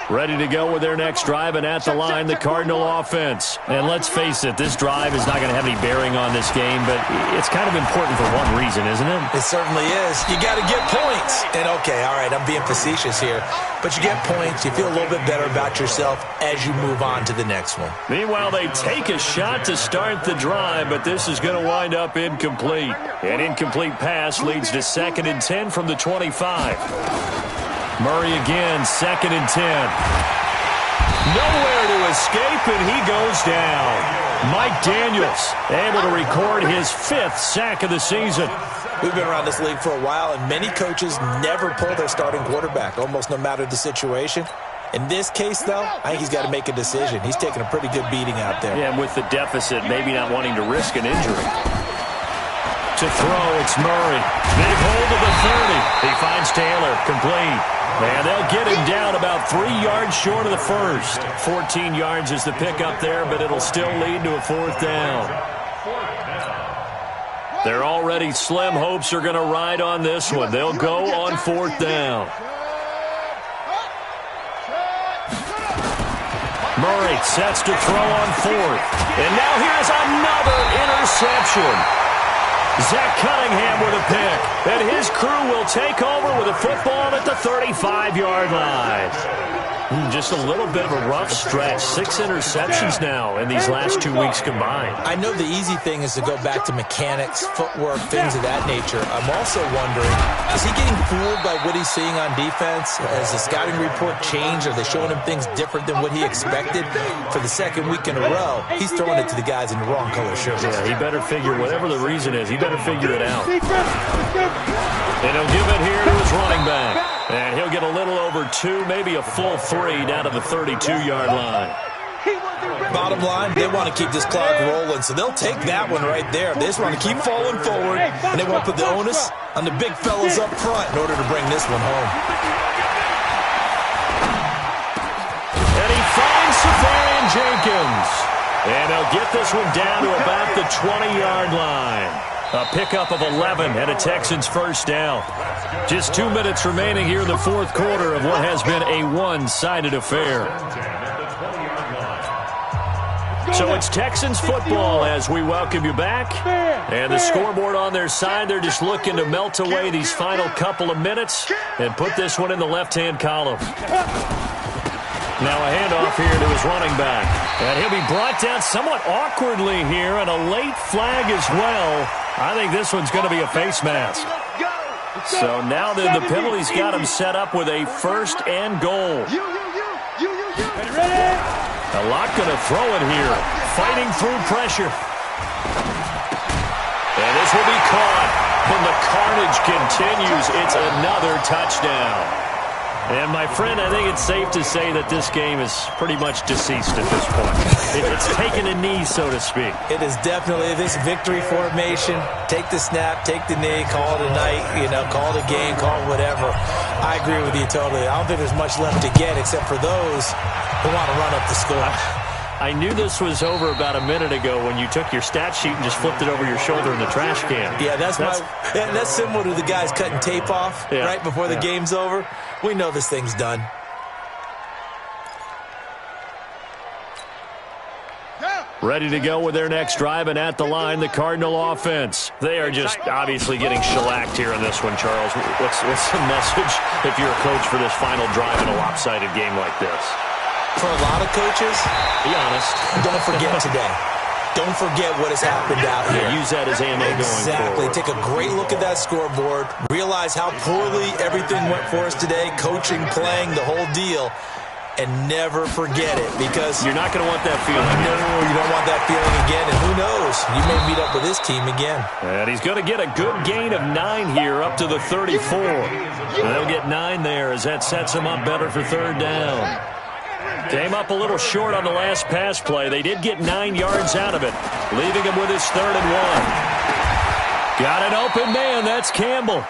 Ready to go with their next drive, and at the line, the Cardinal offense. And let's face it, this drive is not going to have any bearing on this game, but it's kind of important for one reason, isn't it? It certainly is. You got to get points. And okay, all right, I'm being facetious here, but you get points, you feel a little bit better about yourself as you move on to the next one. Meanwhile, they take a shot to start the drive, but this is going to wind up incomplete. An incomplete pass leads to 2nd and 10 from the 25. Murray again, 2nd and 10. Nowhere to escape, and he goes down. Mike Daniels able to record his 5th sack of the season. We've been around this league for a while, and many coaches never pull their starting quarterback, almost no matter the situation. In this case, though, I think he's got to make a decision. He's taking a pretty good beating out there. Yeah, and with the deficit, maybe not wanting to risk an injury. To throw, it's Murray. Big hold of the 30. He finds Taylor, complete. And they'll get him down about 3 yards short of the first. 14 yards is the pickup there, but it'll still lead to a 4th down. Their already slim hopes are going to ride on this one. They'll go on 4th down. Murray sets to throw on 4th. And now here's another interception. Zach Cunningham with a pick, and his crew will take over with a football at the 35-yard line. Just a little bit of a rough stretch. 6 interceptions now in these last 2 weeks combined. I know the easy thing is to go back to mechanics, footwork, things of that nature. I'm also wondering, is he getting fooled by what he's seeing on defense? Has the scouting report changed? Are they showing him things different than what he expected? For the 2nd week in a row, he's throwing it to the guys in the wrong color shirts. Yeah, he better figure, whatever the reason is, he better figure it out. And he'll give it here to his running back. And he'll get a little over 2, maybe a full 3 down to the 32-yard line. Bottom line, they want to keep this clock rolling, so they'll take that one right there. They just want to keep falling forward, and they won't put the onus on the big fellas up front in order to bring this one home. And he finds Safarian Jenkins. And they'll get this one down to about the 20-yard line. A pickup of 11 and a Texans 1st down. Just 2 minutes remaining here in the 4th quarter of what has been a one-sided affair. So it's Texans football as we welcome you back. And the scoreboard on their side, they're just looking to melt away these final couple of minutes and put this one in the left-hand column. Now a handoff here to his running back. And he'll be brought down somewhat awkwardly here, and a late flag as well. I think this one's going to be a face mask. So now then the penalty's got him set up with a 1st and goal. A lot going to throw it here. Fighting through pressure. And this will be caught. And the carnage continues. It's another touchdown. And, my friend, I think it's safe to say that this game is pretty much deceased at this point. It's taken a knee, so to speak. It is definitely this victory formation. Take the snap, take the knee, call it a night, call it a game, call it whatever. I agree with you totally. I don't think there's much left to get except for those who want to run up the score. I knew this was over about a minute ago when you took your stat sheet and just flipped it over your shoulder in the trash can. Yeah, that's similar to the guys cutting tape off right before the game's over. We know this thing's done. Ready to go with their next drive, and at the line, the Cardinal offense. They are just obviously getting shellacked here in this one, Charles. What's the message if you're a coach for this final drive in a lopsided game like this? For a lot of coaches, be honest, don't forget today. Don't forget what has happened out here. Use that as ammo going forward. Exactly. Take a great look at that scoreboard. Realize how poorly everything went for us today. Coaching, playing, the whole deal. And never forget it, because you're not going to want that feeling. No, you don't want that feeling again. And who knows? You may meet up with this team again. And he's going to get a good gain of 9 here up to the 34. And they'll get 9 there as that sets him up better for 3rd down. Came up a little short on the last pass play. They did get 9 yards out of it, leaving him with his 3rd and 1. Got an open man. That's Campbell.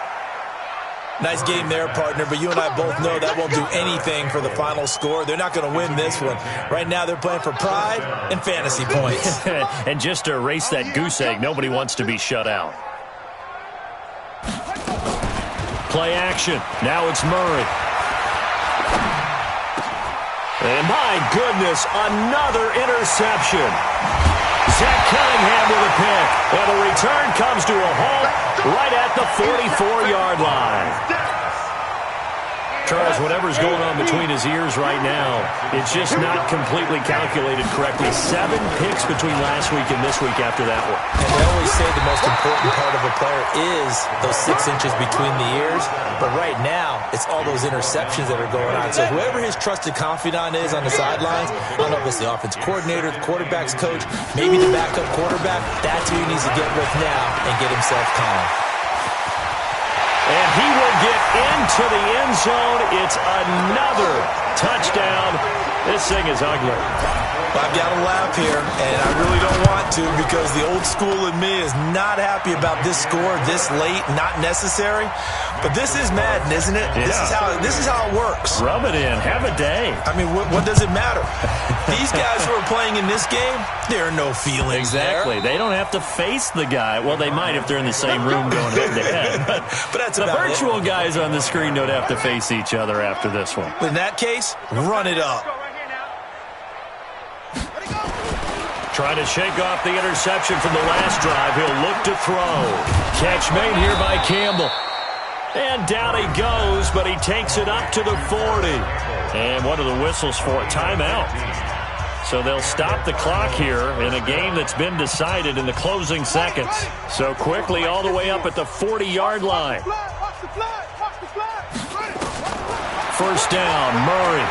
Nice game there, partner, but you and I both know that won't do anything for the final score. They're not going to win this one. Right now they're playing for pride and fantasy points. And just to erase that goose egg, nobody wants to be shut out. Play action. Now it's Murray. And my goodness, another interception. Zach Cunningham with a pick. And the return comes to a halt right at the 44-yard line. Charles, whatever's going on between his ears right now, it's just not completely calculated correctly. 7 picks between last week and this week after that one. And they always say the most important part of a player is those 6 inches between the ears. But right now, it's all those interceptions that are going on. So whoever his trusted confidant is on the sidelines, I don't know if it's the offense coordinator, the quarterback's coach, maybe the backup quarterback, that's who he needs to get with now and get himself calm. And he will get into the end zone. It's another touchdown. This thing is ugly. I've got to laugh here, and I really don't want to because the old school in me is not happy about this score this late, not necessary. But this is Madden, isn't it? Yeah. This is how it works. Rub it in. Have a day. I mean, what does it matter? These guys who are playing in this game, there are no feelings Exactly. there. They don't have to face the guy. Well, they might if they're in the same room going head-to-head. But that's the about virtual guys on the screen don't have to face each other after this one. In that case, run it up. Trying to shake off the interception from the last drive. He'll look to throw. Catch made here by Campbell. And down he goes, but he takes it up to the 40. And what are the whistles for? Timeout. So they'll stop the clock here in a game that's been decided in the closing seconds. So quickly all the way up at the 40-yard line. First down, Murray.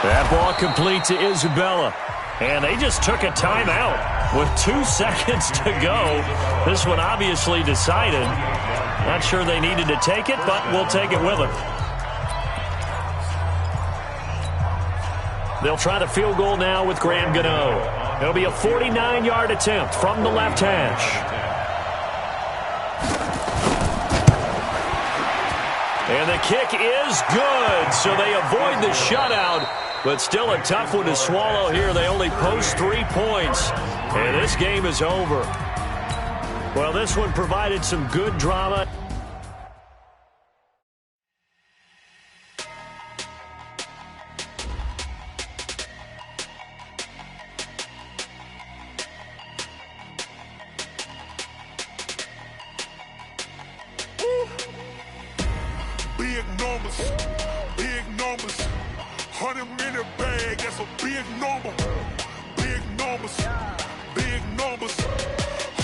That ball complete to Isabella. And they just took a timeout with 2 seconds to go. This one obviously decided. Not sure they needed to take it, but we'll take it with them. They'll try the field goal now with Graham Gano. It'll be a 49-yard attempt from the left hash. And the kick is good, so they avoid the shutout. But still a tough one to swallow here. They only post 3 points. And this game is over. Well, this one provided some good drama. Big numbers, big numbers. 100-minute bag, that's a big number. Big numbers, big numbers.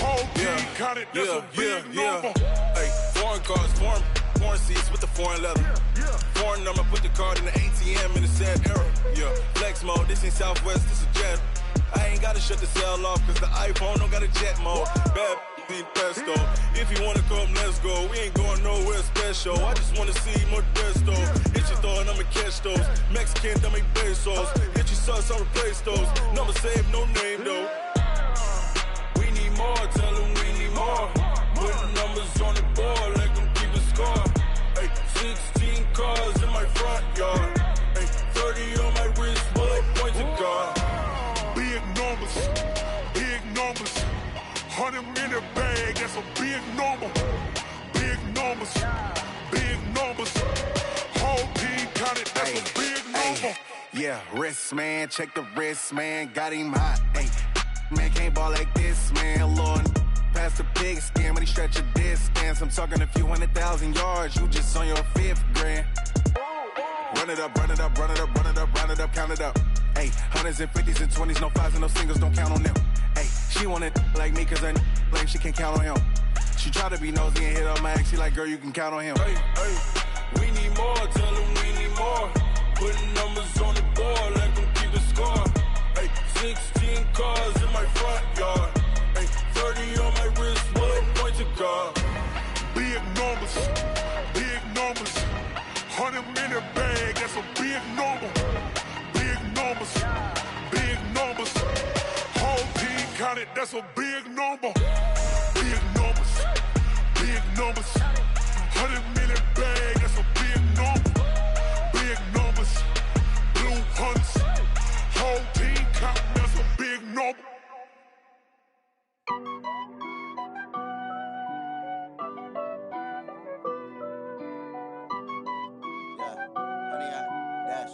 Whole team counted, that's a big number. Hey, foreign cars, foreign seats with the foreign leather. Foreign number, put the card in the ATM in the sad era. Yeah, flex mode, this ain't Southwest, this a jet. I ain't gotta shut the cell off, cause the iPhone don't got a jet mode. Bad need pesto. If you wanna come, let's go. We ain't going nowhere special. I just wanna see Modesto. Hit your throw and I'ma catch those. Mexican, I make pesos. Hit your sauce, I'll replace those. Number saved, no name though. We need more, tell them we need more. Put numbers on the board, let them keep the score. Hey, 16 cars in my front yard. Hey, 30 on my wrist, bullet points of God. Big numbers, big numbers. 100-minute bag, that's a big number. Big numbers, big numbers. Whole team counted, that's a big number. Yeah, wrist man, check the wrist man, got him hot. Ay, man can't ball like this, man. Lord, past the pig skin, when he stretch a distance. I'm talking a few 100,000 yards, you just on your 5th grand. Run it up, run it up, run it up, run it up, run it up, count it up. Ay, 100s and 50s and 20s, no 5s and no singles, don't count on them. Ay, she want it like me, cause her lame, she can't count on him. She try to be nosy and hit up my ex, she like, girl, you can count on him. Hey, hey, we need more, tell them we need more. Putting numbers on the board, let them keep the score. Hey, 16 cars in my front yard. Hey, 30 on my wrist, bullet points of God. Big numbers, big numbers. 100-minute bag, that's a big number. Big numbers, big numbers. Whole team counted, that's a big number. Big numbers, big numbers. 100-minute bag, that's a big number. Big numbers, blue hunts. Whole team counting, that's a big number. Honey, dash.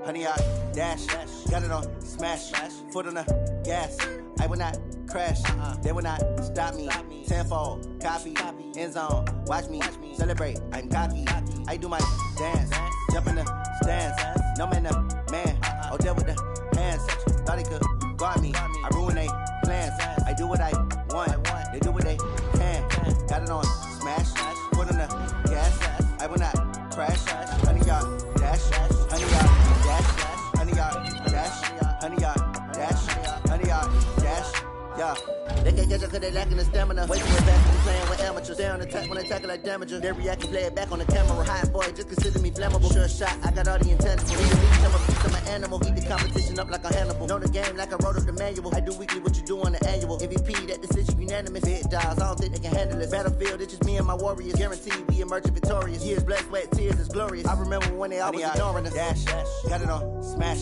100 yard dash. Got it on smash. Foot on the gas. I will not crash. They will not stop me. Tenfold, copy, end zone. Watch me celebrate. I'm cocky. I do my dance. Jump in the stands. No man, the man. Oh, deal with the hands. Thought he could guard me. I ruin they plans. I do what I want. They do what they can. Got it on smash. Foot on the gas. I will not crash. 100 yard dash. 100 yard dash. 100 yard dash. 100 yard dash. 100 yard dash. Yeah. They can't catch up cause they lacking the stamina. Way too advanced to be playing with amateurs. Stay on attack when they tackle like damager. They react and play it back on the camera. Hot boy, just consider me flammable. Sure shot, I got all the intangibles. Need to leave some of piece of my animal. Eat the competition up like a Hannibal. Know the game like I wrote up the manual. I do weekly what you do on the annual. MVP, that decision unanimous. Big dials, I don't think they can handle it. Battlefield, it's just me and my warriors. Guaranteed we emerging victorious. Years, blood, sweat, tears, it's glorious. I remember when they always ignoring us. Dash, got it on smash.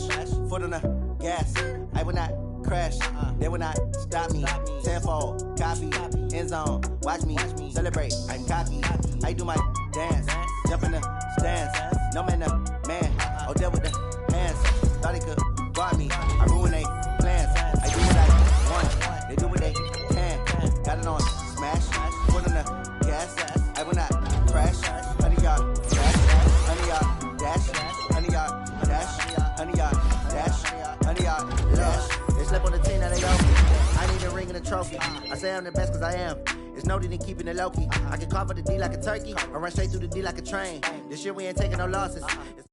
Foot on the gas. I will not crash. They will not stop me. Tenfold, copy, end zone. Watch me celebrate. I'm cocky. I do my dance. Jump in the stands. No man, the man. Oh, deal with the hands. Thought he could guard me. I ruin they plans. I do what I want. They do what they can. Got it on smash. Foot on the gas. I will not crash. 100 yard dash. 100 yard dash. 100 yard dash. 100 yard dash. 100 yard dash. They slept on the team, now they owe me. I need a ring and a trophy. I say I'm the best cause I am. It's no need in keeping it low-key. I can carve up the D like a turkey or run straight through the D like a train. This year we ain't taking no losses. It's